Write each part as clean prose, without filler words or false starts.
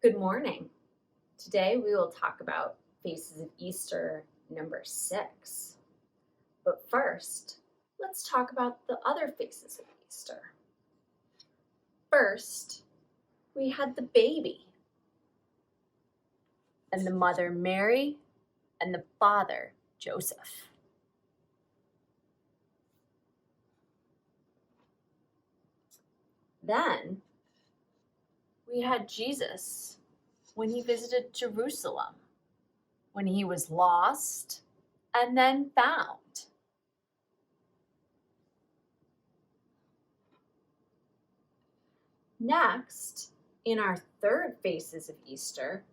Good morning. Today we will talk about Faces of Easter number 6. But first, let's talk about the other faces of Easter. First, we had the baby, and the mother Mary, and the father Joseph. Then we had Jesus when he visited Jerusalem, when he was lost and then found. Next, in our third Faces of Easter,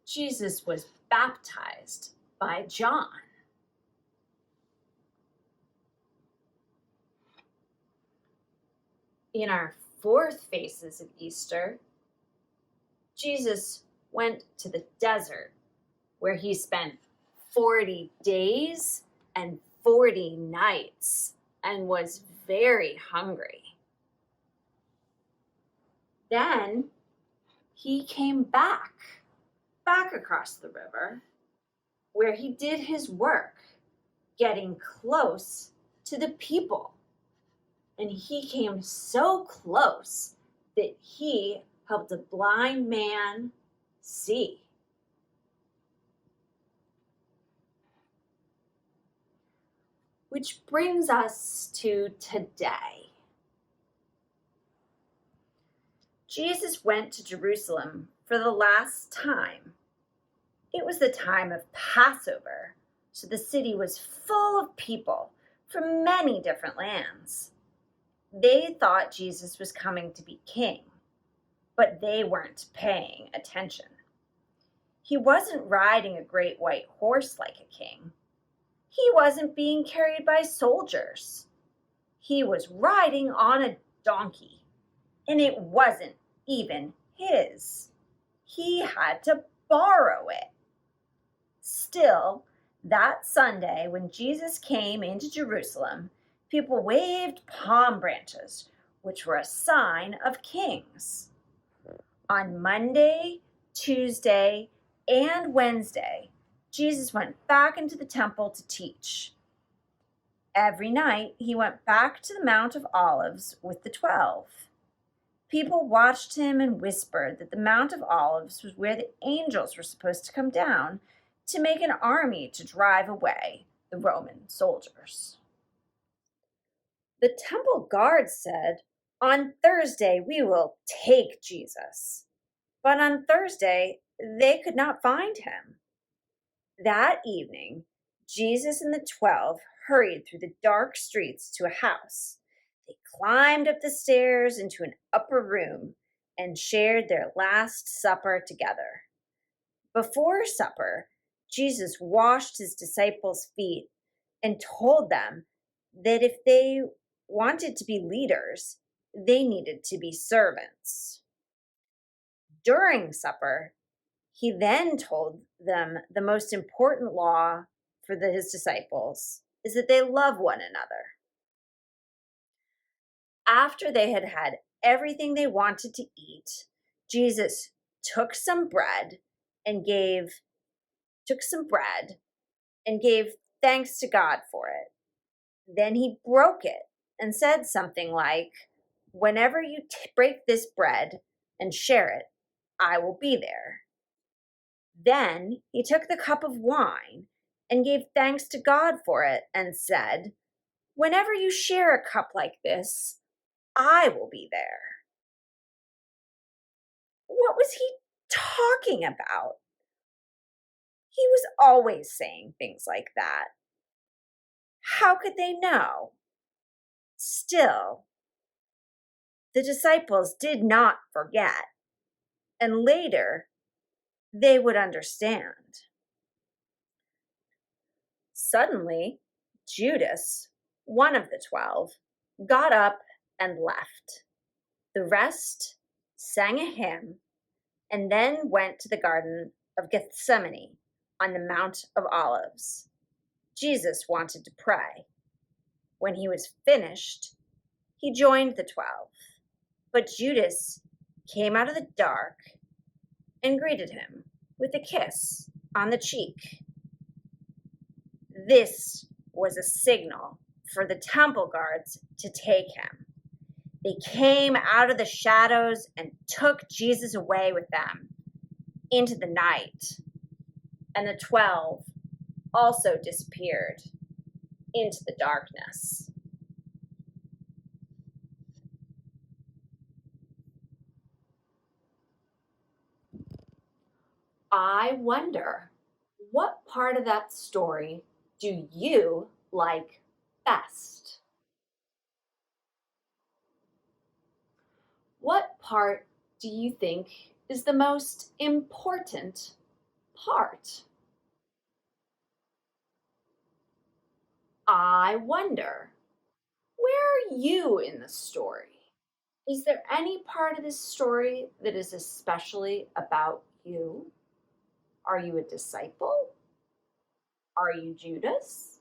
Jesus was baptized by John. In our fourth Faces of Easter, Jesus went to the desert where he spent 40 days and 40 nights and was very hungry. Then he came back across the river where he did his work, getting close to the people. And he came so close that he helped a blind man see. Which brings us to today. Jesus went to Jerusalem for the last time. It was the time of Passover, so the city was full of people from many different lands. They thought Jesus was coming to be king, but they weren't paying attention. He wasn't riding a great white horse like a king. He wasn't being carried by soldiers. He was riding on a donkey, and it wasn't even his. He had to borrow it. Still, that Sunday when Jesus came into Jerusalem, people waved palm branches, which were a sign of kings. On Monday, Tuesday, and Wednesday, Jesus went back into the temple to teach. Every night, he went back to the Mount of Olives with the 12. People watched him and whispered that the Mount of Olives was where the angels were supposed to come down to make an army to drive away the Roman soldiers. The temple guards said, "On Thursday we will take Jesus." But on Thursday, they could not find him. That evening, Jesus and the 12 hurried through the dark streets to a house. They climbed up the stairs into an upper room and shared their Last Supper together. Before supper, Jesus washed his disciples' feet and told them that if they wanted to be leaders, they needed to be servants. During supper, he then told them the most important law for his disciples is that they love one another. After they had had everything they wanted to eat, Jesus took some bread and gave thanks to God for it. Then he broke it and said something like, "Whenever you break this bread and share it, I will be there." Then he took the cup of wine and gave thanks to God for it and said, "Whenever you share a cup like this, I will be there." What was he talking about? He was always saying things like that. How could they know? Still, the disciples did not forget, and later they would understand. Suddenly, Judas, one of the 12, got up and left. The rest sang a hymn and then went to the Garden of Gethsemane on the Mount of Olives. Jesus wanted to pray. When he was finished, he joined the 12. But Judas came out of the dark and greeted him with a kiss on the cheek. This was a signal for the temple guards to take him. They came out of the shadows and took Jesus away with them into the night. And the 12 also disappeared into the darkness. I wonder, what part of that story do you like best? What part do you think is the most important part? I wonder, where are you in the story? Is there any part of this story that is especially about you? Are you a disciple? Are you Judas?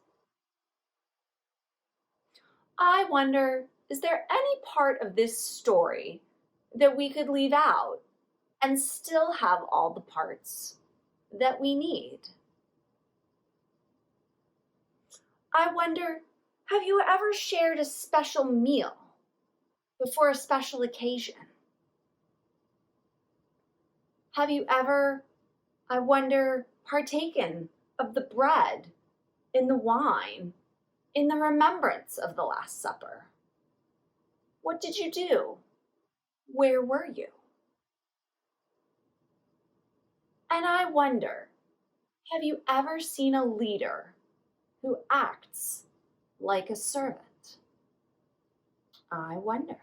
I wonder, is there any part of this story that we could leave out and still have all the parts that we need? I wonder, have you ever shared a special meal before a special occasion? Have you ever, I wonder, partaken of the bread and the wine in the remembrance of the Last Supper? What did you do? Where were you? And I wonder, have you ever seen a leader who acts like a servant? I wonder.